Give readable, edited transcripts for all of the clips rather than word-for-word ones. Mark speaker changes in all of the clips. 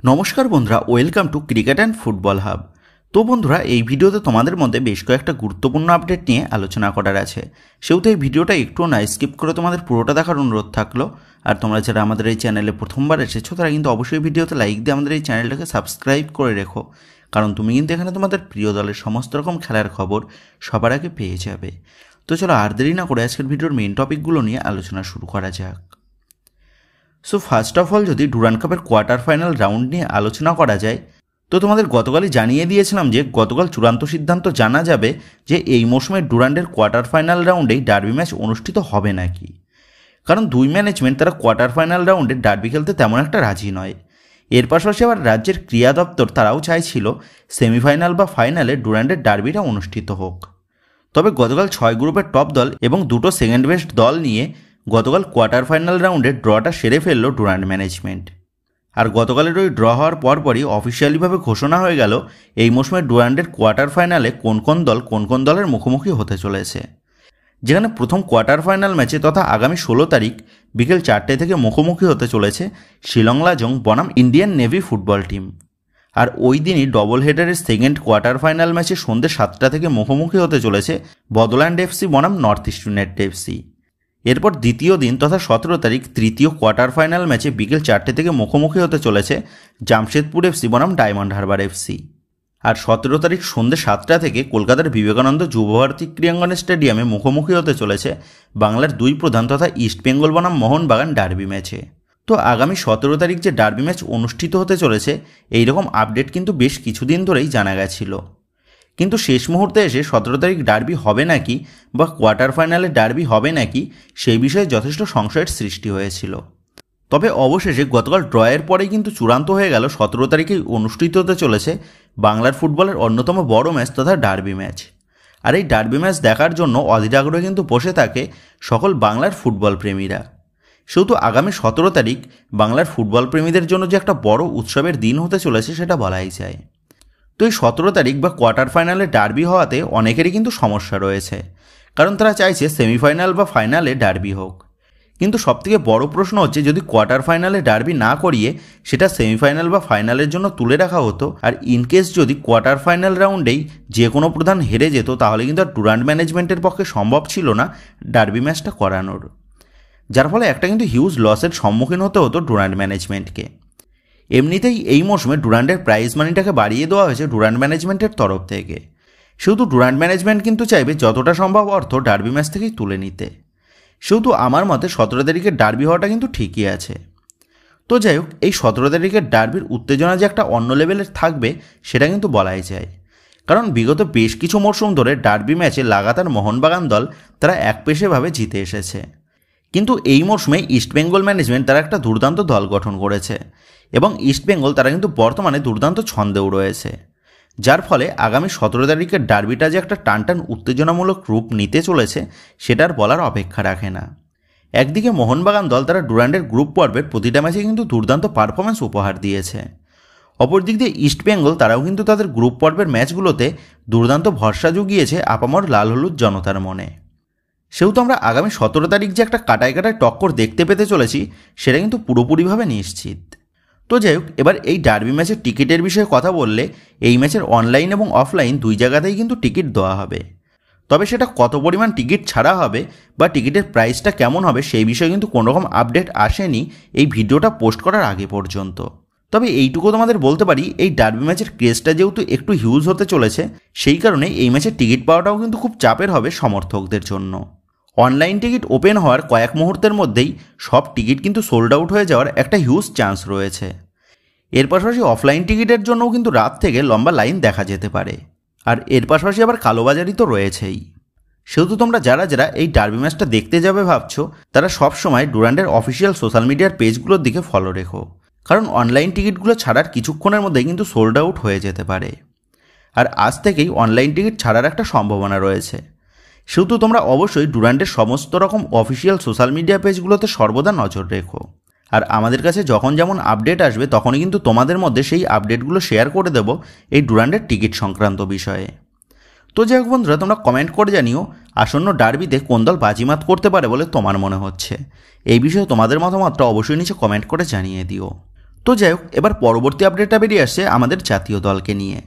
Speaker 1: নমস্কার বন্ধুরা, welcome to cricket and football hub. তো বন্ধুরা, এই ভিডিওতে তোমাদের মধ্যে বেশ কয়েকটা গুরুত্বপূর্ণ আপডেট নিয়ে আলোচনা করার আছে। সেহেতু এই ভিডিওটা একটুও না স্কিপ করে তোমাদের পুরোটা দেখার অনুরোধ থাকলো। আর তোমরা যারা আমাদের এই চ্যানেলে প্রথমবার এসেছো তারা কিন্তু অবশ্যই ভিডিওতে লাইক দিয়ে আমাদের এই চ্যানেলটাকে সাবস্ক্রাইব করে রেখো, কারণ তুমি কিন্তু এখানে তোমাদের প্রিয় দলের সমস্ত রকম খেলার খবর সবার আগে পেয়ে যাবে। তো চলো আর দেরি না করে আজকের ভিডিওর মেন টপিকগুলো নিয়ে আলোচনা শুরু করা যাক। সো ফার্স্ট অফ অল, যদি ডুরান্ড কাপের কোয়ার্টার ফাইনাল রাউন্ড নিয়ে আলোচনা করা যায়, তো তোমাদের গতকালই জানিয়ে দিয়েছিলাম যে গতকাল চূড়ান্ত সিদ্ধান্ত জানা যাবে যে এই মৌসুমে ডুরান্ডের কোয়ার্টার ফাইনাল রাউন্ডেই ডার্বি ম্যাচ অনুষ্ঠিত হবে নাকি। কারণ দুই ম্যানেজমেন্ট তারা কোয়ার্টার ফাইনাল রাউন্ডে ডার্বি খেলতে তেমন একটা রাজি নয়। এর পাশাপাশি আবার রাজ্যের ক্রীড়া দপ্তর তারাও চাইছিল সেমিফাইনাল বা ফাইনালে ডুরান্ডের ডার্বিটা অনুষ্ঠিত হোক। তবে গতকাল 6 গ্রুপের টপ দল এবং দুটো সেকেন্ড বেস্ট দল নিয়ে গতকাল কোয়ার্টার ফাইনাল রাউন্ডে ড্রটা সেরে ফেলল ডুরান্ড ম্যানেজমেন্ট। আর গতকালের ওই ড্র হওয়ার পরপরই অফিসিয়ালিভাবে ঘোষণা হয়ে গেল এই মৌসুমে ডুরান্ডের কোয়ার্টার ফাইনালে কোন কোন দলের মুখোমুখি হতে চলেছে। যেখানে প্রথম কোয়ার্টার ফাইনাল ম্যাচে তথা আগামী 16 তারিখ বিকেল 4টে থেকে মুখোমুখি হতে চলেছে শিলং লাজং বনাম ইন্ডিয়ান নেভি ফুটবল টিম। আর ওই দিনই ডবল হেডারের সেকেন্ড কোয়ার্টার ফাইনাল ম্যাচে সন্ধ্যে 7টা থেকে মুখোমুখি হতে চলেছে বদল্যান্ড এফসি বনাম নর্থ ইস্ট ইউনাইটেড এফসি। এরপর দ্বিতীয় দিন তথা 17 তারিখ তৃতীয় কোয়ার্টার ফাইনাল ম্যাচে বিকেল 4টে থেকে মুখোমুখি হতে চলেছে জামশেদপুর এফসি বনাম ডায়মন্ড হারবার এফসি। আর 17 তারিখ সন্ধ্যে 7টা থেকে কলকাতার বিবেকানন্দ যুবভারতী ক্রীড়াঙ্গন স্টেডিয়ামে মুখোমুখি হতে চলেছে বাংলার দুই প্রধান তথা ইস্ট বেঙ্গল বনাম মোহনবাগান ডার্বি ম্যাচে। তো আগামী 17 তারিখ যে ডার্বি ম্যাচ অনুষ্ঠিত হতে চলেছে এইরকম আপডেট কিন্তু বেশ কিছুদিন ধরেই জানা গেছিল, কিন্তু শেষ মুহূর্তে এসে 17 তারিখ ডার্বি হবে নাকি বা কোয়ার্টার ফাইনালে ডার্বি হবে নাকি সেই বিষয়ে যথেষ্ট সংশয়ের সৃষ্টি হয়েছিল। তবে অবশেষে গতকাল ড্রয়ের পরেই কিন্তু চূড়ান্ত হয়ে গেল 17 তারিখেই অনুষ্ঠিত হতে চলেছে বাংলার ফুটবলের অন্যতম বড় ম্যাচ তথা ডার্বি ম্যাচ। আর এই ডার্বি ম্যাচ দেখার জন্য অধীর আগ্রহে কিন্তু বসে থাকে সকল বাংলার ফুটবল প্রেমীরা। সেহেতু আগামী 17 তারিখ বাংলার ফুটবল প্রেমীদের জন্য যে একটা বড় উৎসবের দিন হতে চলেছে সেটা বলাই যায়। তো এই 17 তারিখ বা কোয়ার্টার ফাইনালে ডার্বি হওয়াতে অনেকেরই কিন্তু সমস্যা রয়েছে, কারণ তারা চাইছে সেমিফাইনাল বা ফাইনালে ডার্বি হোক। কিন্তু সবথেকে বড় প্রশ্ন হচ্ছে, যদি কোয়ার্টার ফাইনালে ডার্বি না করিয়ে সেটা সেমিফাইনাল বা ফাইনালের জন্য তুলে রাখা হতো, আর ইনকেস যদি কোয়ার্টার ফাইনাল রাউন্ডেই যে কোনো প্রধান হেরে যেত, তাহলে কিন্তু আর ডুরান্ড ম্যানেজমেন্টের পক্ষে সম্ভব ছিল না ডার্বি ম্যাচটা করানোর, যার ফলে একটা কিন্তু হিউজ লসের সম্মুখীন হতে হতো ডুরান্ড ম্যানেজমেন্টকে। এমনিতেই এই মৌসুমে ডুরান্ডের প্রাইজ মানিটাকে বাড়িয়ে দেওয়া হয়েছে ডুরান্ড ম্যানেজমেন্টের তরফ থেকে। সেহেতু ডুরান্ড ম্যানেজমেন্ট কিন্তু চাইবে যতটা সম্ভব অর্থ ডার্বি ম্যাচ থেকেই তুলে নিতে। সেহেতু আমার মতে 17 তারিখের ডার্বি হওয়াটা কিন্তু ঠিকই আছে। তো যাই হোক, এই 17 তারিখের ডার্বির উত্তেজনা যে একটা অন্য লেভেলের থাকবে সেটা কিন্তু বলাই যায়, কারণ বিগত বেশ কিছু মরশুম ধরে ডার্বি ম্যাচে লাগাতার মোহনবাগান দল তারা একপেশেভাবে জিতে এসেছে। কিন্তু এই মরশুমে ইস্টবেঙ্গল ম্যানেজমেন্ট তারা একটা দুর্দান্ত দল গঠন করেছে এবং ইস্টবেঙ্গল তারা কিন্তু বর্তমানে দুর্দান্ত ছন্দেও রয়েছে, যার ফলে আগামী 17 তারিখের ডার্বিটা যে একটা টানটান উত্তেজনামূলক রূপ নিতে চলেছে সেটার বলার অপেক্ষা রাখে না। একদিকে মোহনবাগান দল তারা ডুরান্ডের গ্রুপ পর্বের প্রতিটা ম্যাচে কিন্তু দুর্দান্ত পারফরমেন্স উপহার দিয়েছে, অপরদিক দিয়ে ইস্টবেঙ্গল তারাও কিন্তু তাদের গ্রুপ পর্বের ম্যাচগুলোতে দুর্দান্ত ভরসা জুগিয়েছে আপামর লাল হলুদ জনতার মনে। সেহেতু আমরা আগামী 17 তারিখ যে একটা কাটায় টক্কর দেখতে পেতে চলেছি সেটা কিন্তু পুরোপুরিভাবে নিশ্চিত। তো যাই হোক, এবার এই ডার্বি ম্যাচের টিকিটের বিষয়ে কথা বললে এই ম্যাচের অনলাইন এবং অফলাইন দুই জায়গাতেই কিন্তু টিকিট দেওয়া হবে। তবে সেটা কত পরিমাণ টিকিট ছাড়া হবে বা টিকিটের প্রাইসটা কেমন হবে সেই বিষয়ে কিন্তু কোনোরকম আপডেট আসেনি এই ভিডিওটা পোস্ট করার আগে পর্যন্ত। তবে এইটুকু তোমাদের বলতে পারি, এই ডার্বি ম্যাচের ক্রেজটা যেহেতু একটু হিউজ হতে চলেছে সেই কারণে এই ম্যাচের টিকিট পাওয়াটাও কিন্তু খুব চাপের হবে সমর্থকদের জন্য। অনলাইন টিকিট ওপেন হওয়ার কয়েক মুহূর্তের মধ্যেই সব টিকিট কিন্তু সোল্ড আউট হয়ে যাওয়ার একটা হিউজ চান্স রয়েছে। এর পাশাপাশি অফলাইন টিকিটের জন্যও কিন্তু রাত থেকে লম্বা লাইন দেখা যেতে পারে। আর এর পাশাপাশি আবার কালোবাজারি তো রয়েছেই। সেহেতু তোমরা যারা এই ডার্বি ম্যাচটা দেখতে যাবে ভাবছো, তারা সবসময় ডুরান্ডের অফিসিয়াল সোশ্যাল মিডিয়ার পেজগুলোর দিকে ফলো রেখো, কারণ অনলাইন টিকিটগুলো ছাড়ার কিছুক্ষণের মধ্যেই কিন্তু সোল্ড আউট হয়ে যেতে পারে। আর আজ থেকেই অনলাইন টিকিট ছাড়ার একটা সম্ভাবনা রয়েছে। সেহেতু তোমরা অবশ্যই ডুরান্ডের সমস্ত রকম অফিসিয়াল সোশ্যাল মিডিয়া পেজগুলোতে সর্বদা নজর রেখো। আর আমাদের কাছে যখন যেমন আপডেট আসবে তখনই কিন্তু তোমাদের মধ্যে সেই আপডেটগুলো শেয়ার করে দেব এই ডুরান্ডের টিকিট সংক্রান্ত বিষয়ে। তো যাই হোক বন্ধুরা, তোমরা কমেন্ট করে জানিও আসন্ন ডার্বিতে কোন দল বাজিমাত করতে পারে বলে তোমার মনে হচ্ছে। এই বিষয়ে তোমাদের মতামতটা অবশ্যই নিচে কমেন্ট করে জানিয়ে দিও। তো যাই হোক, এবার পরবর্তী আপডেটটা বেরিয়ে আসছে আমাদের জাতীয় দলকে নিয়ে।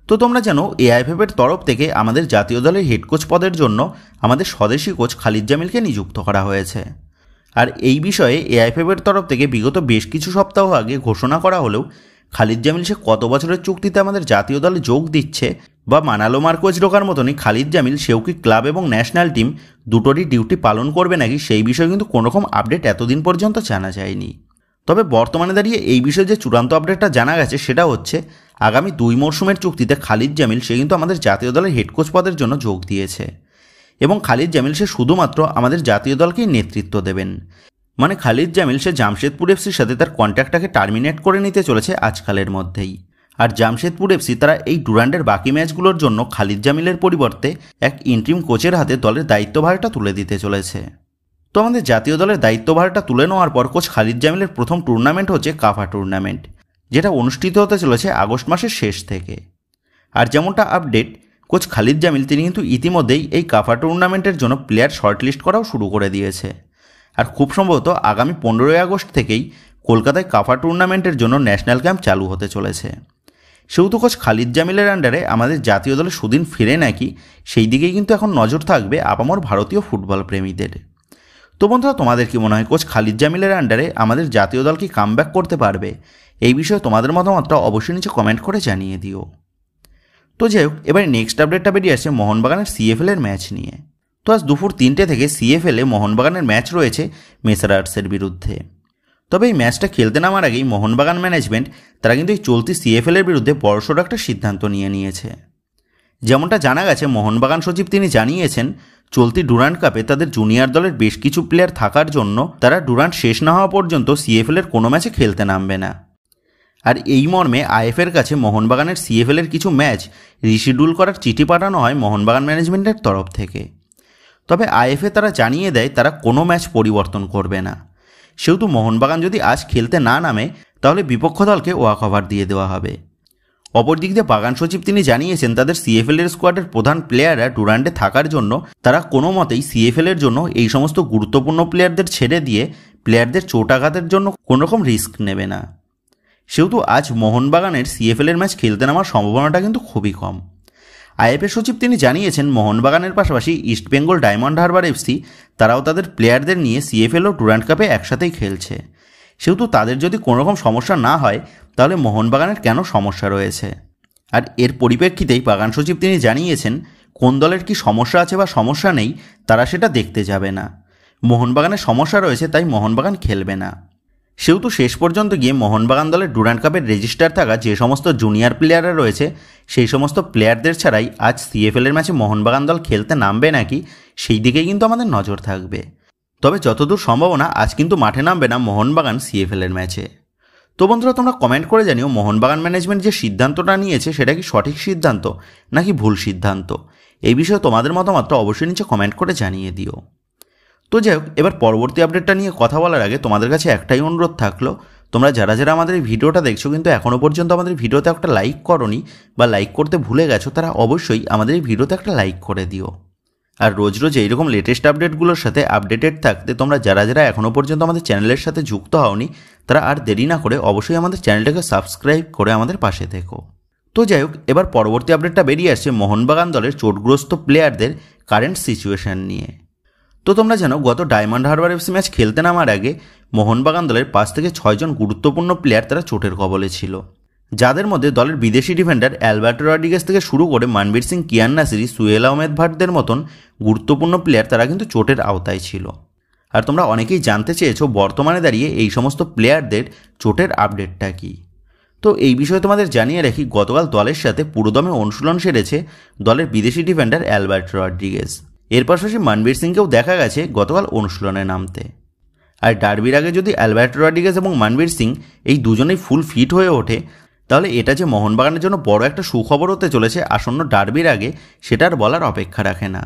Speaker 1: তো তোমরা জানো এআইএফএফের তরফ থেকে আমাদের জাতীয় দলের হেড কোচ পদের জন্য আমাদের স্বদেশি কোচ খালিদ জামিলকে নিযুক্ত করা হয়েছে। আর এই বিষয়ে এআইএফএফের তরফ থেকে বিগত বেশ কিছু সপ্তাহ আগে ঘোষণা করা হলেও খালিদ জামিল সে কত বছরের চুক্তিতে আমাদের জাতীয় দলে যোগ দিচ্ছে বা মানালো মার্কোজ ঢোকার মতনই খালিদ জামিল সেও কি ক্লাব এবং ন্যাশনাল টিম দুটোরই ডিউটি পালন করবে নাকি, সেই বিষয়ে কিন্তু কোনোরকম আপডেট এতদিন পর্যন্ত জানা যায়নি। তবে বর্তমানে দাঁড়িয়ে এই বিষয়ে যে চূড়ান্ত আপডেটটা জানা গেছে সেটা হচ্ছে আগামী 2 মরশুমের চুক্তিতে খালিদ জামিল সে কিন্তু আমাদের জাতীয় দলের হেড কোচ পদের জন্য যোগ দিয়েছে এবং খালিদ জামিল সে শুধুমাত্র আমাদের জাতীয় দলকেই নেতৃত্ব দেবেন। মানে খালিদ জামিল সে জামশেদপুর এফসির সাথে তার কন্ট্রাক্টটাকে টার্মিনেট করে নিতে চলেছে আজকালের মধ্যেই। আর জামশেদপুর এফসি তারা এই ডুরান্ডের বাকি ম্যাচগুলোর জন্য খালিদ জামিলের পরিবর্তে এক ইন্ট্রিম কোচের হাতে দলের দায়িত্বভারটা তুলে দিতে চলেছে। তো আমাদের জাতীয় দলের দায়িত্বভারটা তুলে নেওয়ার পর কোচ খালিদ জামিলের প্রথম টুর্নামেন্ট হচ্ছে কাফা টুর্নামেন্ট, যেটা অনুষ্ঠিত হতে চলেছে আগস্ট মাসের শেষ থেকে। আর যেমনটা আপডেট, কোচ খালিদ জামিল তিনি কিন্তু ইতিমধ্যেই এই কাফা টুর্নামেন্টের জন্য প্লেয়ার শর্টলিস্ট করাও শুরু করে দিয়েছে। আর খুব সম্ভবত আগামী 15ই আগস্ট থেকেই কলকাতায় কাফা টুর্নামেন্টের জন্য ন্যাশনাল ক্যাম্প চালু হতে চলেছে। সেহেতু কোচ খালিদ জামিলের আন্ডারে আমাদের জাতীয় দলে সুদিন ফিরে নাকি, সেই দিকেই কিন্তু এখন নজর থাকবে আপামর ভারতীয় ফুটবল প্রেমীদের। তো বন্ধুরা, তোমাদের কি মনে হয় কোচ খালিদ জামিলের আন্ডারে আমাদের জাতীয় দল কি কামব্যাক করতে পারবে? এই বিষয়ে তোমাদের মতামতটা অবশ্যই নিচে কমেন্ট করে জানিয়ে দিও। তো যাই হোক, এবার নেক্সট আপডেটটা বেরিয়ে আসছে মোহনবাগানের সিএফএলের ম্যাচ নিয়ে। তো আজ দুপুর 3টে থেকে সিএফএলে মোহনবাগানের ম্যাচ রয়েছে মেসারার্সের বিরুদ্ধে। তবে এই ম্যাচটা খেলতে নামার আগেই মোহনবাগান ম্যানেজমেন্ট তারা কিন্তু এই চলতি সিএফএলের বিরুদ্ধে বড়সড় একটা সিদ্ধান্ত নিয়েছে। যেমনটা জানা গেছে, মোহনবাগান সচিব তিনি জানিয়েছেন চলতি ডুরান্ড কাপে তাদের জুনিয়র দলের বেশ কিছু প্লেয়ার থাকার জন্য তারা ডুরান্ড শেষ না হওয়া পর্যন্ত সিএফএলের কোনো ম্যাচে খেলতে নামবে না। আর এই মর্মে আইএফের কাছে মোহনবাগানের সিএফএলের কিছু ম্যাচ রিশিডিউল করার চিঠি পাঠানো হয় মোহনবাগান ম্যানেজমেন্টের তরফ থেকে। তবে আইএফএ তারা জানিয়ে দেয় তারা কোনো ম্যাচ পরিবর্তন করবে না। সেহেতু মোহনবাগান যদি আজ খেলতে না নামে তাহলে বিপক্ষ দলকে ওয়াক ওভার দিয়ে দেওয়া হবে। অপরদিক দিয়ে বাগান সচিব তিনি জানিয়েছেন তাদের সিএফএলের স্কোয়াডের প্রধান প্লেয়াররা ডুরান্ডে থাকার জন্য তারা কোনো মতেই সিএফএলের জন্য এই সমস্ত গুরুত্বপূর্ণ প্লেয়ারদের ছেড়ে দিয়ে প্লেয়ারদের চোটাঘাতের জন্য কোনোরকম রিস্ক নেবে না। সেহেতু আজ মোহনবাগানের সিএফএলের ম্যাচ খেলতে নামার সম্ভাবনাটা কিন্তু খুবই কম। আইএফএ সচিব তিনি জানিয়েছেন মোহনবাগানের পাশাপাশি ইস্টবেঙ্গল ডায়মন্ড হারবার এফসি তারাও তাদের প্লেয়ারদের নিয়ে সিএফএল ও ডুরান্ড কাপে একসাথেই খেলছে। সেহেতু তাদের যদি কোনোরকম সমস্যা না হয় তাহলে মোহনবাগানের কেন সমস্যা রয়েছে। আর এর পরিপ্রেক্ষিতেই বাগান সচিব তিনি জানিয়েছেন কোন দলের কি সমস্যা আছে বা সমস্যা নেই তারা সেটা দেখতে যাবে না। মোহনবাগানের সমস্যা রয়েছে তাই মোহনবাগান খেলবে না। সেহেতু শেষ পর্যন্ত গিয়ে মোহনবাগান দলের ডুরান্ড কাপের রেজিস্টার থাকা যে সমস্ত জুনিয়র প্লেয়াররা রয়েছে সেই সমস্ত প্লেয়ারদের ছাড়াই আজ সিএফএলের ম্যাচে মোহনবাগান দল খেলতে নামবে নাকি, সেই দিকেই কিন্তু আমাদের নজর থাকবে। তবে যতদূর সম্ভাবনা আজ কিন্তু মাঠে নামবে না মোহনবাগান সিএফএলের ম্যাচে। তো বন্ধুরা, তোমরা কমেন্ট করে জানিও মোহনবাগান ম্যানেজমেন্ট যে সিদ্ধান্তটা নিয়েছে সেটা কি সঠিক সিদ্ধান্ত নাকি ভুল সিদ্ধান্ত। এই বিষয়ে তোমাদের মতামতটা অবশ্যই নিচে কমেন্ট করে জানিয়ে দিও। তো যাই হোক, এবার পরবর্তী আপডেটটা নিয়ে কথা বলার আগে তোমাদের কাছে একটাই অনুরোধ থাকলো, তোমরা যারা যারা আমাদের এই ভিডিওটা দেখছো কিন্তু এখনও পর্যন্ত আমাদের ভিডিওতে একটা লাইক করোনি বা লাইক করতে ভুলে গেছো, তারা অবশ্যই আমাদের এই ভিডিওতে একটা লাইক করে দিও। আর রোজ রোজ এইরকম লেটেস্ট আপডেটগুলোর সাথে আপডেটেড থাকতে তোমরা যারা যারা এখনও পর্যন্ত আমাদের চ্যানেলের সাথে যুক্ত হওনি তারা আর দেরি না করে অবশ্যই আমাদের চ্যানেলটাকে সাবস্ক্রাইব করে আমাদের পাশে থেকো। তো যাই হোক, এবার পরবর্তী আপডেটটা বেরিয়ে আসছে মোহনবাগান দলের চোটগ্রস্ত প্লেয়ারদের কারেন্ট সিচুয়েশন নিয়ে। তো তোমরা জানো গত ডায়মন্ড হারবার এফসি ম্যাচ খেলতে নামার আগে মোহনবাগান দলের 5 থেকে 6 জন গুরুত্বপূর্ণ প্লেয়ার তারা চোটের কবলে ছিল, যাদের মধ্যে দলের বিদেশি ডিফেন্ডার অ্যালবার্টো রড্রিগেজ থেকে শুরু করে মানবীর সিং, কিয়ান নাসিরি, সুহেল আহমেদ ভাটদের মতন গুরুত্বপূর্ণ প্লেয়ার তারা কিন্তু চোটের আওতায় ছিল। আর তোমরা অনেকেই জানতে চেয়েছো বর্তমানে দাঁড়িয়ে এই সমস্ত প্লেয়ারদের চোটের আপডেটটা কী। তো এই বিষয়ে তোমাদের জানিয়ে রাখি, গতকাল দলের সাথে পুরোদমে অনুশীলন সেরেছে দলের বিদেশি ডিফেন্ডার অ্যালবার্টো রড্রিগেজ। এর পাশাপাশি মানবীর সিংকেও দেখা গেছে গতকাল অনুশীলনে নামতে। আর ডার্বির আগে যদি অ্যালবার্টো রড্রিগেজ এবং মানবীর সিং এই দুজনেই ফুল ফিট হয়ে ওঠে তাহলে এটা যে মোহনবাগানের জন্য বড় একটা সুখবর হতে চলেছে আসন্ন ডার্বির আগে সেটার বলার অপেক্ষা রাখে না।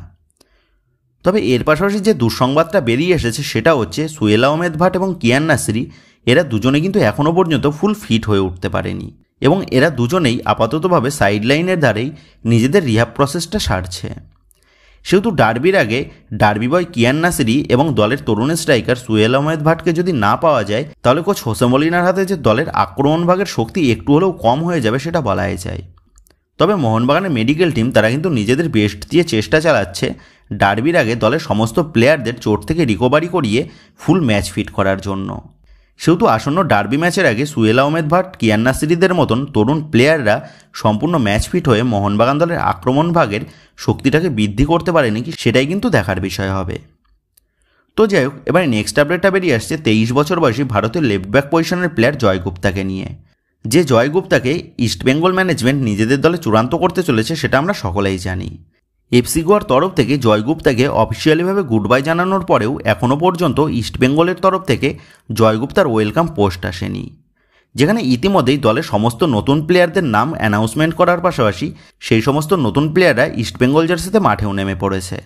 Speaker 1: তবে এর পাশাপাশি যে দুঃসংবাদটা বেরিয়ে এসেছে সেটা হচ্ছে সুহেল আহমেদ ভাট এবং কিয়ান নাসিরি এরা দুজনে কিন্তু এখনও পর্যন্ত ফুল ফিট হয়ে উঠতে পারেনি এবং এরা দুজনেই আপাততভাবে সাইডলাইনের ধারেই নিজেদের রিহ্যাব প্রসেসটা সারছে। সেহেতু ডার্বির আগে ডার্বি বয় কিয়ান নাসিরি এবং দলের তরুণ স্ট্রাইকার সুহেল আহমেদ ভাটকে যদি না পাওয়া যায়, তাহলে কোচ হোসে মলিনার হাতে যে দলের আক্রমণ ভাগের শক্তি একটু হলেও কম হয়ে যাবে সেটা বলাই যায়। তবে মোহনবাগানের মেডিকেল টিম তারা কিন্তু নিজেদের বেস্ট দিয়ে চেষ্টা চালাচ্ছে ডার্বির আগে দলের সমস্ত প্লেয়ারদের চোট থেকে রিকভারি করিয়ে ফুল ম্যাচ ফিট করার জন্য। সেহেতু আসন্ন ডার্বি ম্যাচের আগে সুহেল আহমেদ ভাট, কিয়ান নাসিরিদের মতন তরুণ প্লেয়াররা সম্পূর্ণ ম্যাচ ফিট হয়ে মোহনবাগান দলের আক্রমণ ভাগের শক্তিটাকে বৃদ্ধি করতে পারেনি কি, সেটাই কিন্তু দেখার বিষয় হবে। তো যাই হোক, এবার নেক্সট আপডেটটা বেরিয়ে আসছে 23 বছর বয়সী ভারতের লেফট ব্যাক পজিশনের প্লেয়ার জয় গুপ্তাকে নিয়ে। যে জয় গুপ্তাকে ইস্টবেঙ্গল ম্যানেজমেন্ট নিজেদের দলে চূড়ান্ত করতে চলেছে সেটা আমরা সকলেই জানি। এফসি গোয়ার তরফ থেকে জয় গুপ্তাকে অফিসিয়ালিভাবে গুড বাই জানানোর পরেও এখনও পর্যন্ত ইস্টবেঙ্গলের তরফ থেকে জয় গুপ্তার ওয়েলকাম পোস্ট আসেনি, যেখানে ইতিমধ্যেই দলের সমস্ত নতুন প্লেয়ারদের নাম অ্যানাউন্সমেন্ট করার পাশাপাশি সেই সমস্ত নতুন প্লেয়াররা ইস্টবেঙ্গল জার্সিতে মাঠেও নেমে পড়েছে।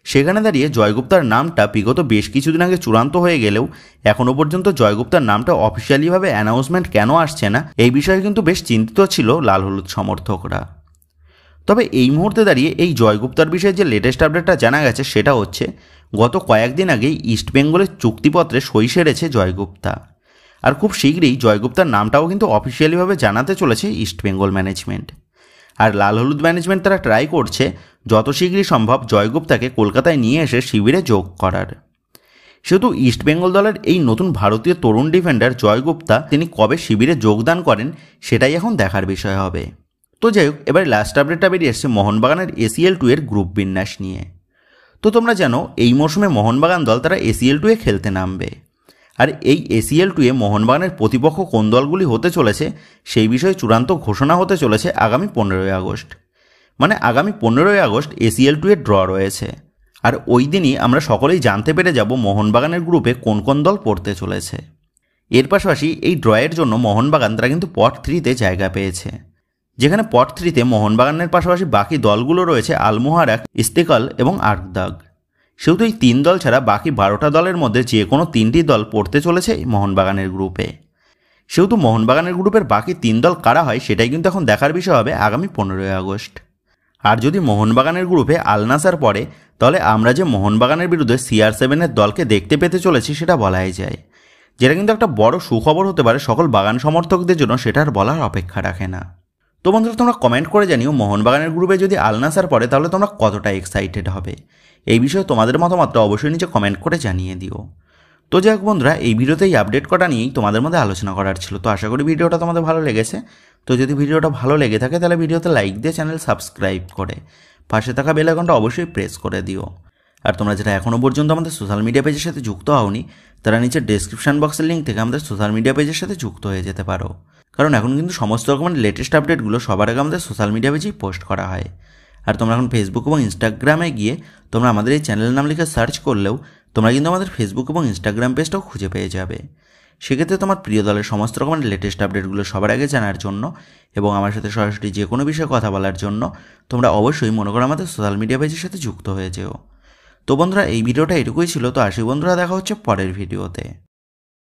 Speaker 1: সেখানে দাঁড়িয়ে জয়গুপ্তার নামটা বিগত বেশ কিছুদিন আগে চূড়ান্ত হয়ে গেলেও এখনও পর্যন্ত জয়গুপ্তার নামটা অফিসিয়ালিভাবে অ্যানাউন্সমেন্ট কেন আসছে না, এই বিষয়ে কিন্তু বেশ চিন্তিত ছিল লাল হলুদ সমর্থকরা। তবে এই মুহূর্তে দাঁড়িয়ে এই জয়গুপ্তার বিষয়ে যে লেটেস্ট আপডেটটা জানা গেছে সেটা হচ্ছে গত কয়েকদিন আগেই ইস্টবেঙ্গলের চুক্তিপত্রে সই সেরেছে জয়গুপ্তা, আর খুব শীঘ্রই জয়গুপ্তার নামটাও কিন্তু অফিসিয়ালিভাবে জানাতে চলেছে ইস্টবেঙ্গল ম্যানেজমেন্ট। আর লাল হলুদ ম্যানেজমেন্ট তারা ট্রাই করছে যত শীঘ্রই সম্ভব জয়গুপ্তাকে কলকাতায় নিয়ে এসে শিবিরে যোগ করার। সেহেতু ইস্টবেঙ্গল দলের এই নতুন ভারতীয় তরুণ ডিফেন্ডার জয়গুপ্তা তিনি কবে শিবিরে যোগদান করেন সেটাই এখন দেখার বিষয় হবে। তো যাই হোক, এবার লাস্ট আপডেটটা বেরিয়ে এসছে মোহনবাগানের ACL 2 এর গ্রুপ বিন্যাস নিয়ে। তো তোমরা জানো এই মরশুমে মোহনবাগান দল তারা ACL 2 এ খেলতে নামবে, আর এই ACL 2 এ মোহনবাগানের প্রতিপক্ষ কোন দলগুলি হতে চলেছে সেই বিষয়ে চূড়ান্ত ঘোষণা হতে চলেছে আগামী 15ই আগস্ট। মানে আগামী 15ই আগস্ট ACL 2 এর ড্র রয়েছে, আর ওই দিনই আমরা সকলেই জানতে পেরে যাব মোহনবাগানের গ্রুপে কোন কোন দল পড়তে চলেছে। এর পাশাপাশি এই ড্রয়ের জন্য মোহনবাগান তারা কিন্তু পট 3-তে জায়গা পেয়েছে, যেখানে পট 3-তে মোহনবাগানের পাশাপাশি বাকি দলগুলো রয়েছে আলমোহারাক, ইস্তেকাল এবং আর্কদাগ। সেহেতু এই 3 দল ছাড়া বাকি 12টা দলের মধ্যে যে কোনো 3টি দল পড়তে চলেছে মোহনবাগানের গ্রুপে। সেহেতু মোহনবাগানের গ্রুপের বাকি 3 দল কারা হয় সেটাই কিন্তু এখন দেখার বিষয় হবে আগামী 15ই আগস্ট। আর যদি মোহনবাগানের গ্রুপে আল নাসার পড়ে, তাহলে আমরা যে মোহনবাগানের বিরুদ্ধে CR7-এর দলকে দেখতে পেতে চলেছি সেটা বলাই যায়, যেটা কিন্তু একটা বড় সুখবর হতে পারে সকল বাগান সমর্থকদের জন্য, সেটার বলার অপেক্ষা রাখে না। তো বন্ধুরা, তোমরা কমেন্ট করে জানিও মোহনবাগানের গ্রুপে যদি আল নাসার পড়ে তাহলে তোমরা কতটা এক্সাইটেড হবে। এই বিষয়ে তোমাদের মতামতটা অবশ্যই নিচে কমেন্ট করে জানিয়ে দিও। তো যাই হোক বন্ধুরা, এই ভিডিওতে এই আপডেট করা নিয়েই তোমাদের মধ্যে আলোচনা করার ছিল। তো আশা করি ভিডিওটা তোমাদের ভালো লেগেছে। তো যদি ভিডিওটা ভালো লেগে থাকে তাহলে ভিডিওতে লাইক দিয়ে চ্যানেল সাবস্ক্রাইব করে পাশে থাকা বেল আইকনটা অবশ্যই প্রেস করে দিও। আর তোমরা যারা এখনও পর্যন্ত আমাদের সোশ্যাল মিডিয়া পেজের সাথে যুক্ত হওনি তারা নিচে ডেসক্রিপশন বক্সের লিঙ্ক থেকে আমাদের সোশ্যাল মিডিয়া পেজের সাথে যুক্ত হয়ে যেতে পারো, কারণ এখন কিন্তু সমস্ত রকমের লেটেস্ট আপডেটগুলো সবার আগে আমাদের সোশ্যাল মিডিয়া পেজেই পোস্ট করা হয়। আর তোমরা এখন ফেসবুক এবং ইনস্টাগ্রামে গিয়ে তোমরা আমাদের এই চ্যানেলের নাম লিখে সার্চ করলেও তোমরা কিন্তু আমাদের ফেসবুক এবং ইনস্টাগ্রাম পেজটাও খুঁজে পেয়ে যাবে। সেক্ষেত্রে তোমার প্রিয় দলের সমস্ত রকমের লেটেস্ট আপডেটগুলো সবার আগে জানার জন্য এবং আমার সাথে সরাসরি যে কোনো বিষয়ে কথা বলার জন্য তোমরা অবশ্যই মনে করো আমাদের সোশ্যাল মিডিয়া পেজের সাথে যুক্ত হয়ে যেও। তো বন্ধুরা, এই ভিডিওটা এটুকুই ছিল। তো আসি বন্ধুরা, দেখা হচ্ছে পরের ভিডিওতে।